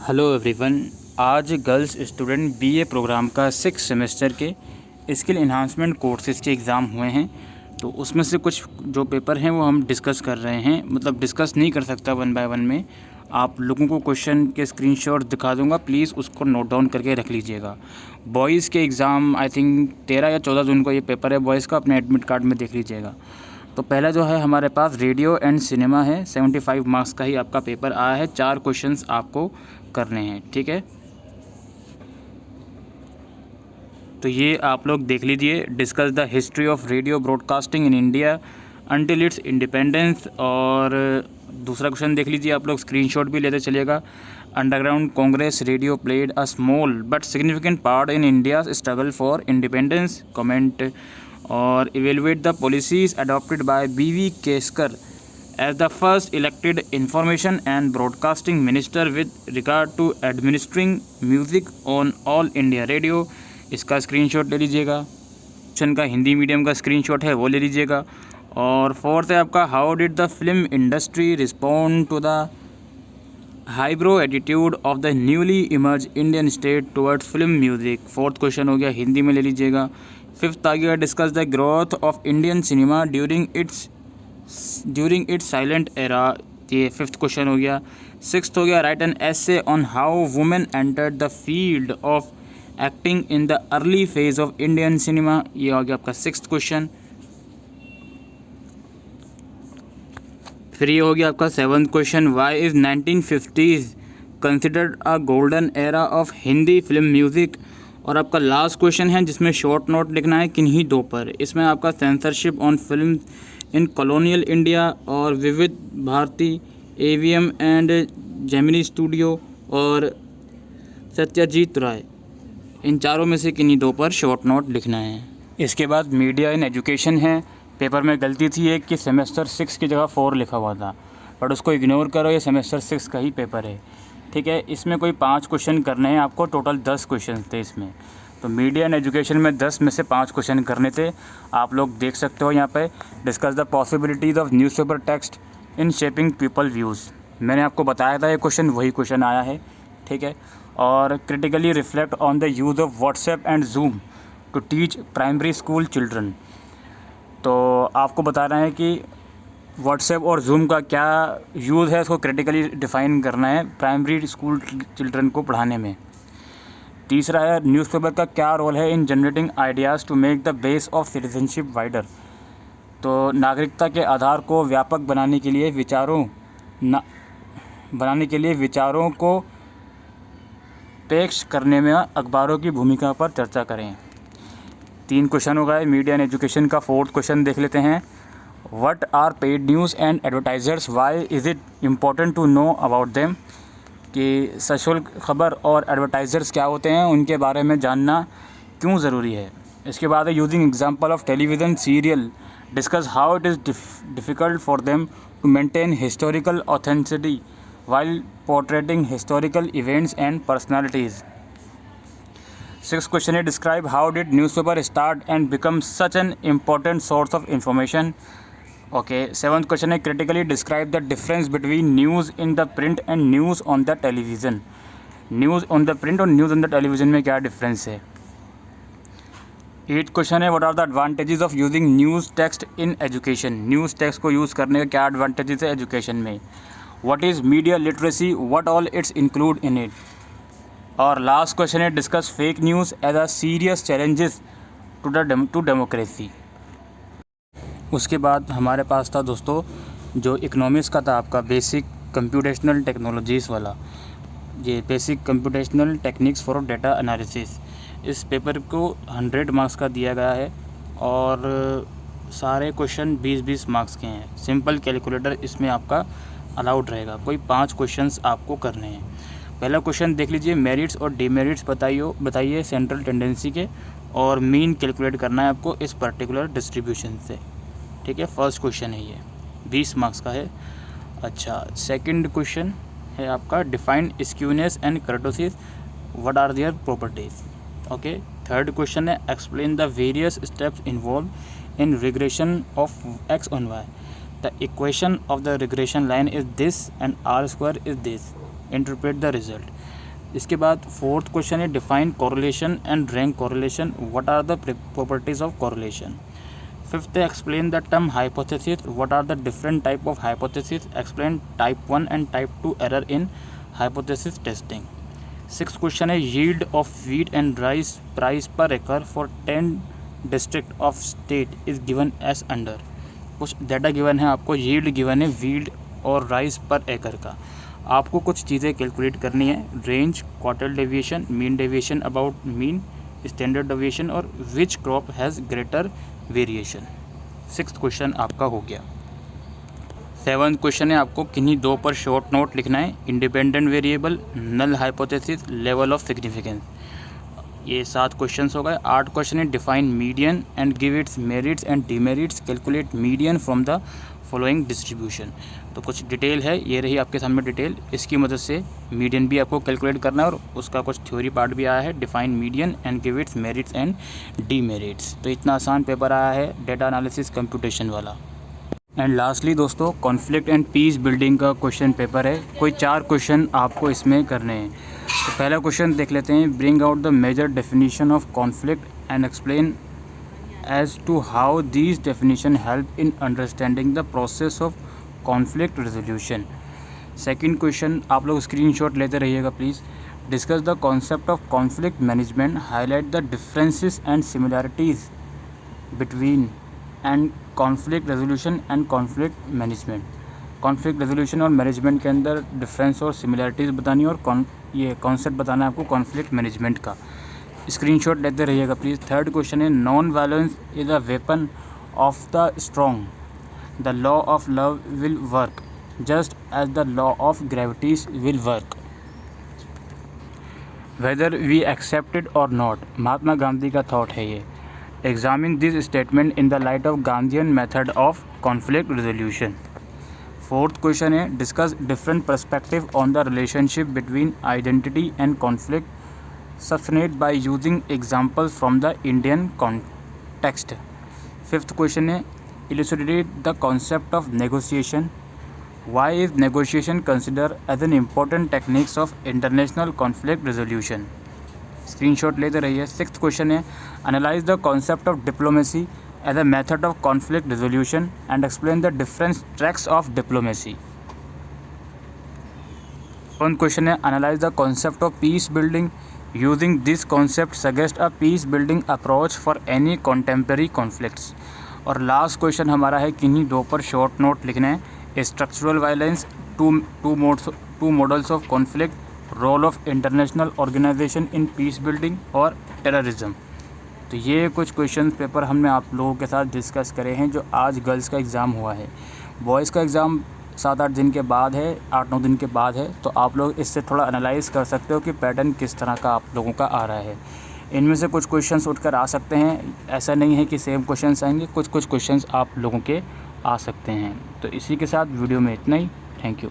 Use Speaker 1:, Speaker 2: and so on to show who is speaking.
Speaker 1: Hello everyone. आज girls student BA programme का 6 semester के स्किल इन्हांसमेंट कोर्सेज़ के एग्ज़ाम हुए हैं। तो उसमें से कुछ जो पेपर हैं वो हम डिस्कस कर रहे हैं। मतलब डिस्कस नहीं कर सकता वन बाय वन में। आप लोगों को क्वेश्चन के स्क्रीनशॉट दिखा दूंगा, प्लीज़ उसको नोट डाउन करके रख लीजिएगा। बॉयज़ के एग्ज़ाम आई थिंक 13 या 14 जून को ये पेपर है बॉयज़ का, अपने एडमिट कार्ड में देख लीजिएगा। तो पहला जो है हमारे पास रेडियो एंड सिनेमा है। 75 मार्क्स का ही आपका पेपर आया है। 4 क्वेश्चंस आपको करने हैं, ठीक है। तो ये आप लोग देख लीजिए। Discuss the history of radio broadcasting in India until it's independence. और दूसरा क्वेश्चन देख लीजिए, आप लोग स्क्रीनशॉट भी लेते चलिएगा। Underground Congress radio played a small but significant part in India's struggle for independence. Comment और evaluate the policies adopted by BV Keskar as the first elected information and broadcasting minister with regard to administering music on all India radio। इसका screenshot ले लीजिएगा। Question का Hindi medium का screenshot है वो ले लीजिएगा। और फोर्थ है आपका, how did the film industry respond to the highbrow attitude of the newly emerge Indian state towards film music. Fourth question हो गया, हिंदी में ले लीजिएगा। फिफ्थ आ गया, discuss the growth of Indian cinema during its silent era. ये fifth question हो गया। सिक्स्थ हो गया, write an essay on how women entered the field of acting in the early phase of Indian cinema. ये हो गया आपका sixth question. फिर ये हो गया आपका seventh question, why is 1950s considered a golden era of Hindi film music. और आपका लास्ट क्वेश्चन है जिसमें शॉर्ट नोट लिखना है किन्हीं दो पर। इसमें आपका censorship on film in colonial India और Vividh Bharati, AVM and Gemini studio और सत्यजीत राय, इन चारों में से किन्हीं दो पर शॉर्ट नोट लिखना है। इसके बाद मीडिया इन एजुकेशन है। पेपर में गलती थी एक कि सेमेस्टर 6 की जगह 4 लिखा हुआ था, बट उसको इग्नोर करो, ये सेमेस्टर 6 का ही पेपर है, ठीक है। इसमें कोई 5 क्वेश्चन करने हैं आपको, टोटल 10 क्वेश्चन थे इसमें। तो मीडिया एंड एजुकेशन में 10 में से 5 क्वेश्चन करने थे। आप लोग देख सकते हो यहाँ पे, discuss the possibilities of newspaper text in shaping people views. मैंने आपको बताया था ये क्वेश्चन, वही क्वेश्चन आया है, ठीक है। और critically reflect on the use of WhatsApp and Zoom to teach primary school children. तो आपको बता रहे हैं कि व्हाट्सएप और जूम का क्या यूज़ है, इसको क्रिटिकली डिफ़ाइन करना है प्राइमरी स्कूल चिल्ड्रन को पढ़ाने में। तीसरा है, न्यूज़पेपर का क्या रोल है in generating ideas to make the base of citizenship wider. तो नागरिकता के आधार को व्यापक बनाने के लिए विचारों को पेश करने में अखबारों की भूमिका पर चर्चा करें। 3 क्वेश्चन हो गए मीडिया एंड एजुकेशन का। फोर्थ क्वेश्चन देख लेते हैं, what are paid news and advertisers, why is it important to know about them. कि सशुल्क खबर और एडवर्टाइज़र्स क्या होते हैं, उनके बारे में जानना क्यों ज़रूरी है। इसके बाद है, using example of television serial discuss how it is difficult for them to maintain historical authenticity while portraying historical events and personalities. 6th question है, describe how did newspaper start and become such an important source of information. Okay. 7th question है, critically describe the difference between news in the print and news on the television. News on the print और news on the television में क्या difference है। 8th question है, what are the advantages of using news text in education. News text को use करने का क्या advantages है एजुकेशन में। What is media literacy, what all its include in it. और लास्ट क्वेश्चन है, discuss fake news as a serious challenges to democracy. उसके बाद हमारे पास था दोस्तों जो इकोनॉमिक्स का था आपका बेसिक कंप्यूटेशनल टेक्नोलॉजीज़ वाला, ये basic computational techniques for data analysis. इस पेपर को 100 मार्क्स का दिया गया है और सारे क्वेश्चन 20-20 मार्क्स के हैं। सिंपल कैलकुलेटर इसमें आपका अलाउड रहेगा। कोई 5 क्वेश्चंस आपको करने हैं। पहला क्वेश्चन देख लीजिए, मेरिट्स और डिमेरिट्स बताइए सेंट्रल टेंडेंसी के, और मीन कैलकुलेट करना है आपको इस पर्टिकुलर डिस्ट्रीब्यूशन से, ठीक है। फर्स्ट क्वेश्चन है ये, 20 मार्क्स का है। अच्छा, सेकंड क्वेश्चन है आपका, define skewness and kurtosis, what are their properties. Okay. Third question है, explain the various steps involve in regression of X on Y, the equation of the regression line is this and R² is this. Interpret the result. इसके बाद fourth question है define correlation and rank correlation, what are the properties of correlation. Fifth है explain the term hypothesis, what are the different type of hypothesis, explain type 1 and type 2 error in hypothesis testing. Six question है yield of wheat and rice price per acre for 10 district of state is given as under. कुछ data given है आपको, yield given है wheat और rice per acre का। आपको कुछ चीज़ें कैलकुलेट करनी है, range, quartile deviation, mean deviation about mean, standard deviation और which crop has greater variation. Sixth question आपका हो गया। सेवन्थ क्वेश्चन है आपको किन्हीं दो पर शॉर्ट नोट लिखना है, independent variable, null hypothesis, level of significance. ये 7 क्वेश्चंस हो गए। 8 क्वेश्चन है define median and give its merits and demerits, calculate median from the following distribution. तो कुछ डिटेल है, ये रही आपके सामने डिटेल, इसकी मदद से मीडियन भी आपको कैलकुलेट करना है और उसका कुछ थ्योरी पार्ट भी आया है, define median and give its merits and demerits. तो इतना आसान पेपर आया है डेटा एनालिसिस कंप्यूटेशन वाला। एंड लास्टली दोस्तों कॉन्फ्लिक्ट एंड पीस बिल्डिंग का क्वेश्चन पेपर है, कोई 4 क्वेश्चन आपको इसमें करने हैं। तो पहला क्वेश्चन देख लेते हैं, bring out the major definition of conflict and explain as to how these definition help in understanding the process of conflict resolution। Second question आप लोग स्क्रीनशॉट लेते रहिएगा please. Discuss the concept of conflict management, highlight the differences and similarities between and conflict resolution and conflict management. Conflict resolution और management के अंदर difference और similarities बतानी और ये कॉन्सेप्ट बताना है आपको कॉन्फ्लिक्ट मैनेजमेंट का। स्क्रीनशॉट लेते रहिएगा प्लीज़। थर्ड क्वेश्चन है non violence is a weapon of the strong, the law of love will work just as the law of gravities will work whether we accept it or not. Mahatma Gandhi का thought है ये। Examine this statement in the light of Gandhian method of conflict resolution. Fourth question है discuss different perspective on the relationship between identity and conflict, substantiate by using examples from the Indian context। Fifth question है elucidate the concept of negotiation, why is negotiation considered as an important techniques of international conflict resolution। Screenshot लेते रहिए। Sixth question है analyze the concept of diplomacy as a method of conflict resolution and explain the different tracks of diplomacy। One question है analyze the concept of peace building, using this concept suggest a peace building approach for any contemporary conflicts। और last question हमारा है किन्हीं दो पर short note लिखना है, structural violence, two models of conflict, role of international organisation in peace building और terrorism. तो ये कुछ क्वेश्चन पेपर हमने आप लोगों के साथ डिस्कस करे हैं जो आज गर्ल्स का एग्ज़ाम हुआ है। बॉयज़ का एग्ज़ाम 7-8 दिन के बाद है, 8-9 दिन के बाद है। तो आप लोग इससे थोड़ा एनालाइज कर सकते हो कि पैटर्न किस तरह का आप लोगों का आ रहा है। इनमें से कुछ क्वेश्चंस उठकर आ सकते हैं, ऐसा नहीं है कि सेम क्वेश्चंस आएंगे, कुछ क्वेश्चंस आप लोगों के आ सकते हैं। तो इसी के साथ वीडियो में इतना ही। Thank you.